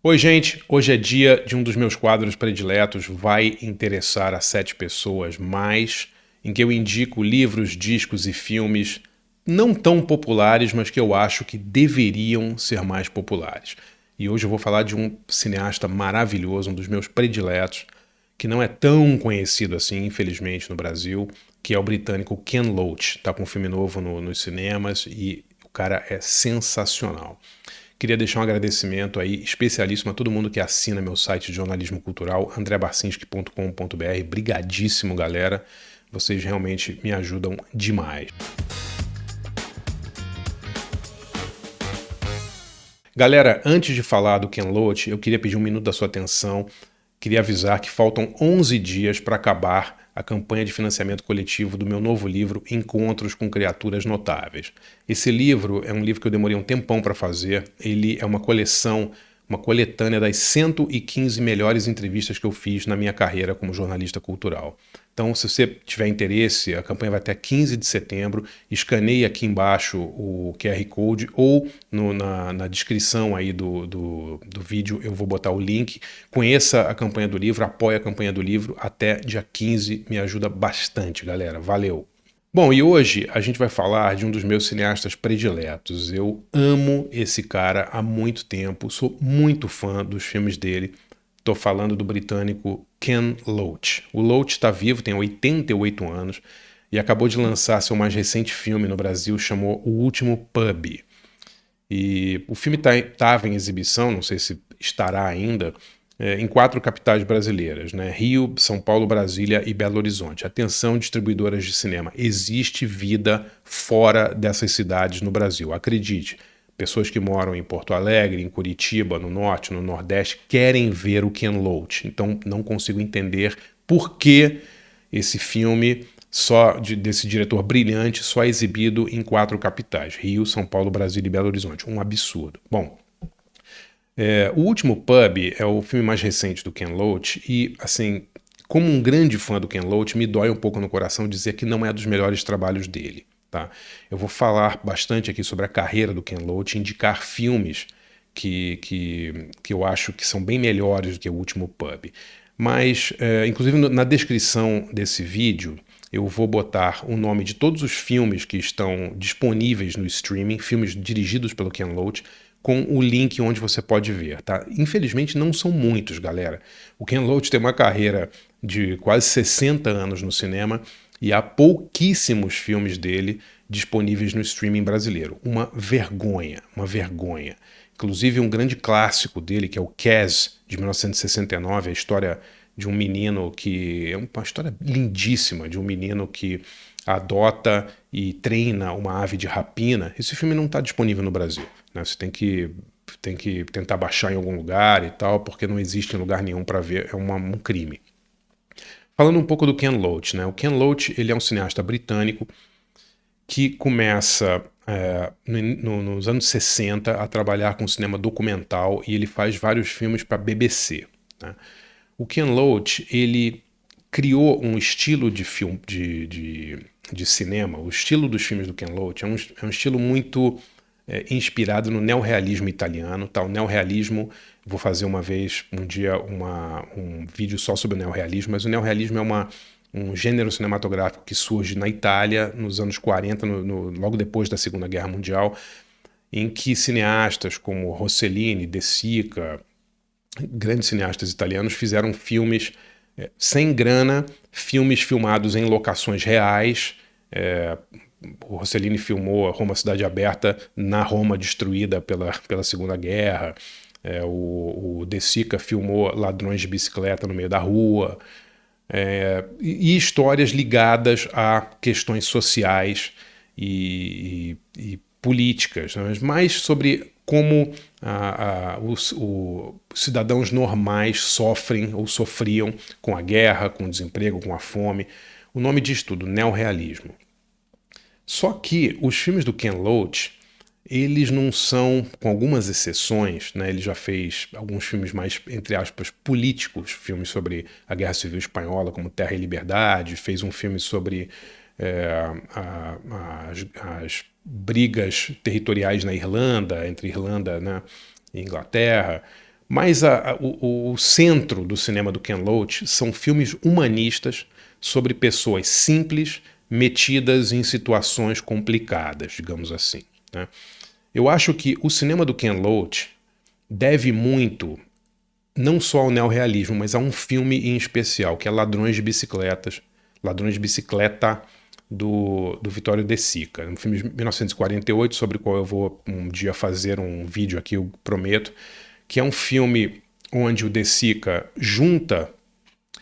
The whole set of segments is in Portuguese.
Oi, gente. Hoje é dia de um dos meus quadros prediletos, Vai Interessar a 7 Pessoas Mais, em que eu indico livros, discos e filmes não tão populares, mas que eu acho que deveriam ser mais populares. E hoje eu vou falar de um cineasta maravilhoso, um dos meus prediletos, que não é tão conhecido assim, infelizmente, no Brasil, que é o britânico Ken Loach. Tá com um filme novo nos cinemas e o cara é sensacional. Queria deixar um agradecimento aí especialíssimo a todo mundo que assina meu site de jornalismo cultural, andrebarcinski.com.br. Brigadíssimo, galera. Vocês realmente me ajudam demais. Galera, antes de falar do Ken Loach, eu queria pedir um minuto da sua atenção. Queria avisar que faltam 11 dias para acabar a campanha de financiamento coletivo do meu novo livro Encontros com Criaturas Notáveis. Esse livro é um livro que eu demorei um tempão para fazer. Ele é uma coleção, uma coletânea das 115 melhores entrevistas que eu fiz na minha carreira como jornalista cultural. Então, se você tiver interesse, a campanha vai até 15 de setembro. Escaneie aqui embaixo o QR Code ou na descrição aí do vídeo eu vou botar o link. Conheça a campanha do livro, apoie a campanha do livro até dia 15. Me ajuda bastante, galera. Valeu! Bom, e hoje a gente vai falar de um dos meus cineastas prediletos. Eu amo esse cara há muito tempo, sou muito fã dos filmes dele. Estou falando do britânico Ken Loach. O Loach está vivo, tem 88 anos e acabou de lançar seu mais recente filme no Brasil, chamou O Último Pub. E o filme estava em exibição, não sei se estará ainda, em 4 capitais brasileiras, né? Rio, São Paulo, Brasília e Belo Horizonte. Atenção, distribuidoras de cinema, existe vida fora dessas cidades no Brasil, acredite. Pessoas que moram em Porto Alegre, em Curitiba, no Norte, no Nordeste, querem ver o Ken Loach. Então não consigo entender por que esse filme desse diretor brilhante só é exibido em 4 capitais, Rio, São Paulo, Brasília e Belo Horizonte. Um absurdo. Bom, O Último Pub é o filme mais recente do Ken Loach e, assim, como um grande fã do Ken Loach, me dói um pouco no coração dizer que não é dos melhores trabalhos dele. Tá? Eu vou falar bastante aqui sobre a carreira do Ken Loach, indicar filmes que eu acho que são bem melhores do que O Último Pub. Mas, inclusive na descrição desse vídeo, eu vou botar o nome de todos os filmes que estão disponíveis no streaming, filmes dirigidos pelo Ken Loach, com o link onde você pode ver, tá? Infelizmente não são muitos, galera. O Ken Loach tem uma carreira de quase 60 anos no cinema e há pouquíssimos filmes dele disponíveis no streaming brasileiro. Uma vergonha, uma vergonha. Inclusive um grande clássico dele, que é o Kes, de 1969, a história de um menino que... é uma história lindíssima, de um menino que adota e treina uma ave de rapina. Esse filme não está disponível no Brasil, né? Você tem que tentar baixar em algum lugar e tal, porque não existe em lugar nenhum para ver, é um crime. Falando um pouco do Ken Loach, né? O Ken Loach, ele é um cineasta britânico que começa nos anos 60 a trabalhar com cinema documental e ele faz vários filmes para a BBC, né? O Ken Loach, ele criou um estilo de filme de cinema. O estilo dos filmes do Ken Loach é um estilo muito inspirado no neorrealismo italiano. Tá? O neorrealismo, vou fazer um dia um vídeo só sobre o neorrealismo, mas o neorrealismo é um gênero cinematográfico que surge na Itália nos anos 40, logo depois da Segunda Guerra Mundial, em que cineastas como Rossellini, De Sica, grandes cineastas italianos fizeram filmes sem grana, filmes filmados em locações reais. O Rossellini filmou a Roma Cidade Aberta na Roma destruída pela Segunda Guerra. O De Sica filmou ladrões de bicicleta no meio da rua. E histórias ligadas a questões sociais e políticas, né? Mas mais sobre como os cidadãos normais sofrem ou sofriam com a guerra, com o desemprego, com a fome. O nome diz tudo, neorrealismo. Só que os filmes do Ken Loach, eles não são, com algumas exceções, né? Ele já fez alguns filmes mais, entre aspas, políticos, filmes sobre a Guerra Civil Espanhola, como Terra e Liberdade, fez um filme sobre as brigas territoriais na Irlanda, entre Irlanda, né, e Inglaterra. Mas o centro do cinema do Ken Loach são filmes humanistas sobre pessoas simples metidas em situações complicadas, digamos assim, né? Eu acho que o cinema do Ken Loach deve muito não só ao neorrealismo, mas a um filme em especial, que é Ladrões de Bicicleta, do Vittorio De Sica. Um filme de 1948, sobre o qual eu vou um dia fazer um vídeo aqui, eu prometo, que é um filme onde o De Sica junta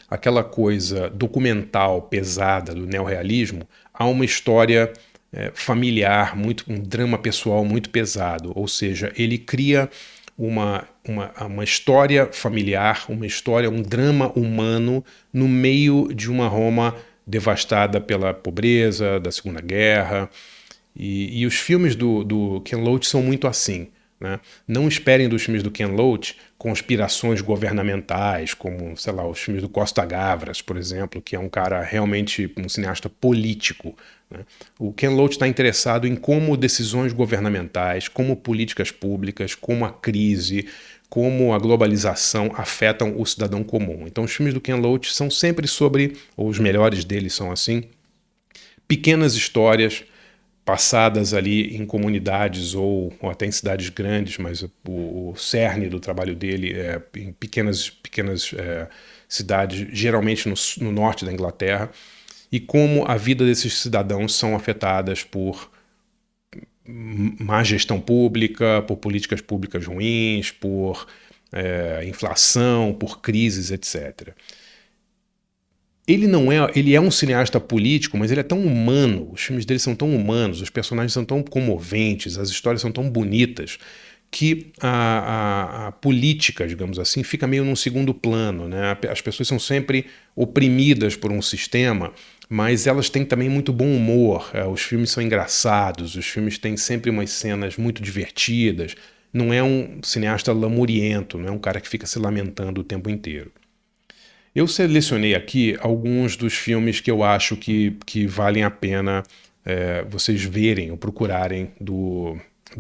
aquela coisa documental pesada do neorrealismo a uma história familiar, um drama pessoal muito pesado. Ou seja, ele cria uma história familiar, um drama humano no meio de uma Roma devastada pela pobreza, da Segunda Guerra. E os filmes do Ken Loach são muito assim, né? Não esperem dos filmes do Ken Loach conspirações governamentais, como, sei lá, os filmes do Costa Gavras, por exemplo, que é um cara realmente um cineasta político, né? O Ken Loach está interessado em como decisões governamentais, como políticas públicas, como a crise, como a globalização afetam o cidadão comum. Então os filmes do Ken Loach são sempre sobre, ou os melhores deles são assim, pequenas histórias passadas ali em comunidades ou até em cidades grandes, mas o cerne do trabalho dele é em pequenas cidades, geralmente no norte da Inglaterra, e como a vida desses cidadãos são afetadas por má gestão pública, por políticas públicas ruins, por inflação, por crises, etc. Ele é um cineasta político, mas ele é tão humano, os filmes dele são tão humanos, os personagens são tão comoventes, as histórias são tão bonitas, que a política, digamos assim, fica meio num segundo plano, né? As pessoas são sempre oprimidas por um sistema, mas elas têm também muito bom humor, os filmes são engraçados, os filmes têm sempre umas cenas muito divertidas, não é um cineasta lamuriento, não é um cara que fica se lamentando o tempo inteiro. Eu selecionei aqui alguns dos filmes que eu acho que valem a pena vocês verem ou procurarem do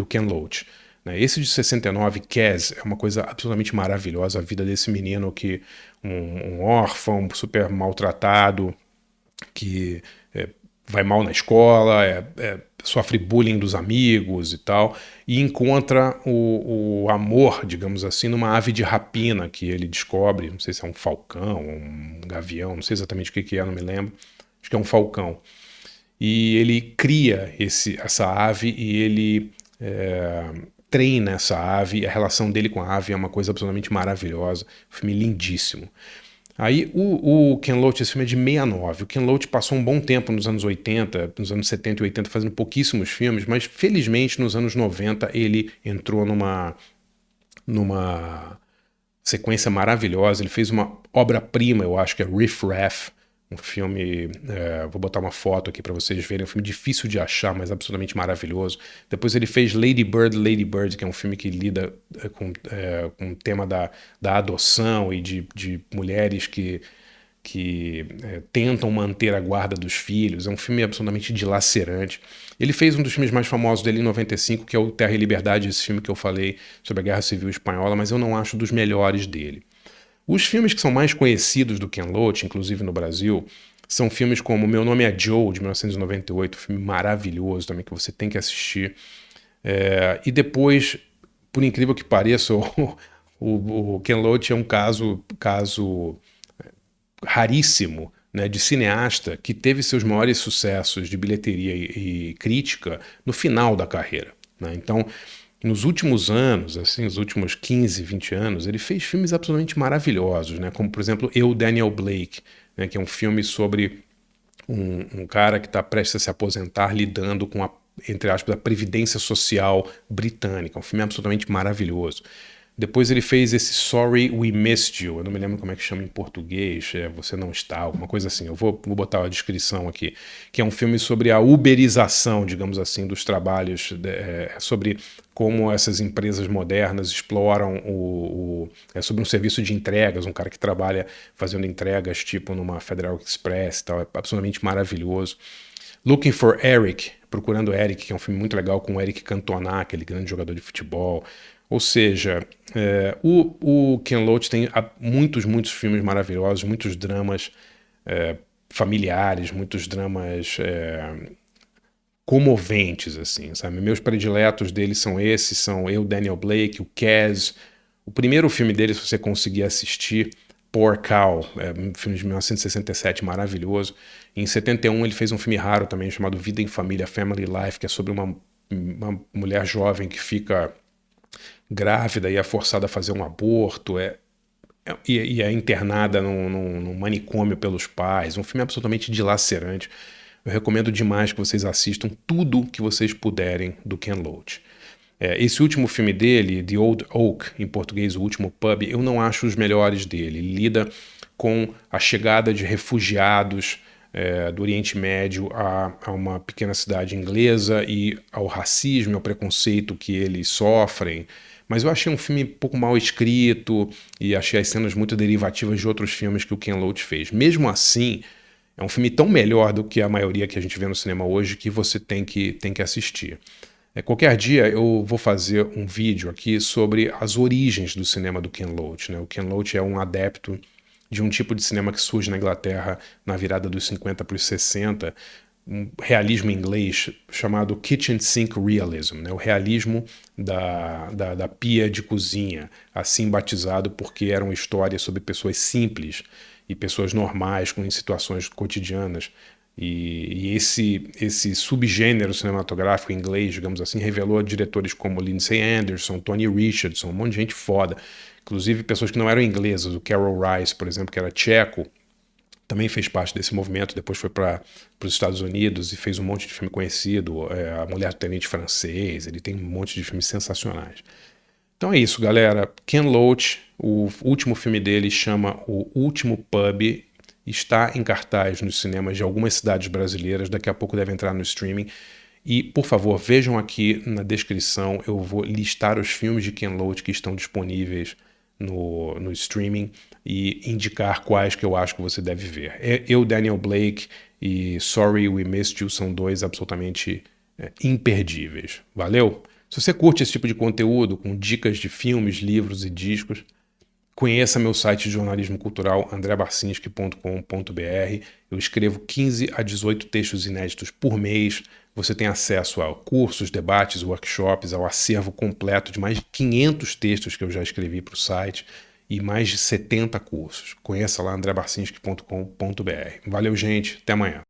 Ken Loach, né? Esse de 69, Kes, é uma coisa absolutamente maravilhosa, a vida desse menino que um órfão, super maltratado, que vai mal na escola, sofre bullying dos amigos e tal, e encontra o amor, digamos assim, numa ave de rapina que ele descobre, não sei se é um falcão, um gavião, não sei exatamente o que é, não me lembro, acho que é um falcão. E ele cria essa ave e ele treina essa ave, e a relação dele com a ave é uma coisa absolutamente maravilhosa, um filme lindíssimo. Aí o Ken Loach, esse filme é de 69. O Ken Loach passou um bom tempo nos anos 80, nos anos 70 e 80 fazendo pouquíssimos filmes, mas felizmente nos anos 90 ele entrou numa sequência maravilhosa. Ele fez uma obra-prima, eu acho que é Riff Raff, um filme, vou botar uma foto aqui para vocês verem, é um filme difícil de achar, mas absolutamente maravilhoso. Depois ele fez Lady Bird, que é um filme que lida com o tema da adoção e de mulheres que tentam manter a guarda dos filhos. É um filme absolutamente dilacerante. Ele fez um dos filmes mais famosos dele em 95, que é o Terra e Liberdade, esse filme que eu falei sobre a Guerra Civil Espanhola, mas eu não acho dos melhores dele. Os filmes que são mais conhecidos do Ken Loach, inclusive no Brasil, são filmes como Meu Nome é Joe, de 1998, um filme maravilhoso também que você tem que assistir. E depois, por incrível que pareça, o Ken Loach é um caso raríssimo, né, de cineasta que teve seus maiores sucessos de bilheteria e crítica no final da carreira, né? Então, nos últimos anos, assim, os últimos 15, 20 anos, ele fez filmes absolutamente maravilhosos, né? Como, por exemplo, Eu, Daniel Blake, né? Que é um filme sobre um cara que está prestes a se aposentar lidando com entre aspas, a previdência social britânica. Um filme absolutamente maravilhoso. Depois ele fez esse Sorry We Missed You, eu não me lembro como é que chama em português, Você Não Está, alguma coisa assim, eu vou botar a descrição aqui, que é um filme sobre a uberização, digamos assim, dos trabalhos, sobre como essas empresas modernas exploram sobre um serviço de entregas, um cara que trabalha fazendo entregas tipo numa Federal Express e tal, é absolutamente maravilhoso. Looking for Eric, Procurando Eric, que é um filme muito legal com o Eric Cantona, aquele grande jogador de futebol. Ou seja, o Ken Loach tem muitos filmes maravilhosos, muitos dramas familiares, muitos dramas comoventes, assim, sabe? Meus prediletos dele são esses, são Eu, Daniel Blake, o Kes. O primeiro filme dele, se você conseguir assistir, Poor Cow, um filme de 1967 maravilhoso. Em 71 ele fez um filme raro também chamado Vida em Família, Family Life, que é sobre uma mulher jovem que fica grávida e é forçada a fazer um aborto, e é internada num manicômio pelos pais. Um filme absolutamente dilacerante. Eu recomendo demais que vocês assistam tudo que vocês puderem do Ken Loach. Esse último filme dele, The Old Oak, em português, O Último Pub, eu não acho os melhores dele. Ele lida com a chegada de refugiados do Oriente Médio a uma pequena cidade inglesa e ao racismo e ao preconceito que eles sofrem. Mas eu achei um filme um pouco mal escrito e achei as cenas muito derivativas de outros filmes que o Ken Loach fez. Mesmo assim, é um filme tão melhor do que a maioria que a gente vê no cinema hoje que você tem que assistir. Qualquer dia eu vou fazer um vídeo aqui sobre as origens do cinema do Ken Loach, né? O Ken Loach é um adepto de um tipo de cinema que surge na Inglaterra na virada dos 50 para os 60, um realismo inglês chamado kitchen sink realism, né? O realismo da pia de cozinha, assim batizado porque eram histórias sobre pessoas simples e pessoas normais em situações cotidianas. E esse subgênero cinematográfico inglês, digamos assim, revelou diretores como Lindsay Anderson, Tony Richardson, um monte de gente foda. Inclusive pessoas que não eram inglesas. O Carol Rice, por exemplo, que era tcheco, também fez parte desse movimento. Depois foi para os Estados Unidos e fez um monte de filme conhecido. A Mulher do Tenente Francês, ele tem um monte de filmes sensacionais. Então é isso, galera. Ken Loach, o último filme dele chama O Último Pub, está em cartaz nos cinemas de algumas cidades brasileiras, daqui a pouco deve entrar no streaming. E, por favor, vejam aqui na descrição, eu vou listar os filmes de Ken Loach que estão disponíveis no streaming e indicar quais que eu acho que você deve ver. Eu, Daniel Blake e Sorry We Missed You são dois absolutamente imperdíveis. Valeu? Se você curte esse tipo de conteúdo, com dicas de filmes, livros e discos, conheça meu site de jornalismo cultural, andrebarcinski.com.br. Eu escrevo 15 a 18 textos inéditos por mês. Você tem acesso a cursos, debates, workshops, ao acervo completo de mais de 500 textos que eu já escrevi para o site e mais de 70 cursos. Conheça lá andrebarcinski.com.br. Valeu, gente. Até amanhã.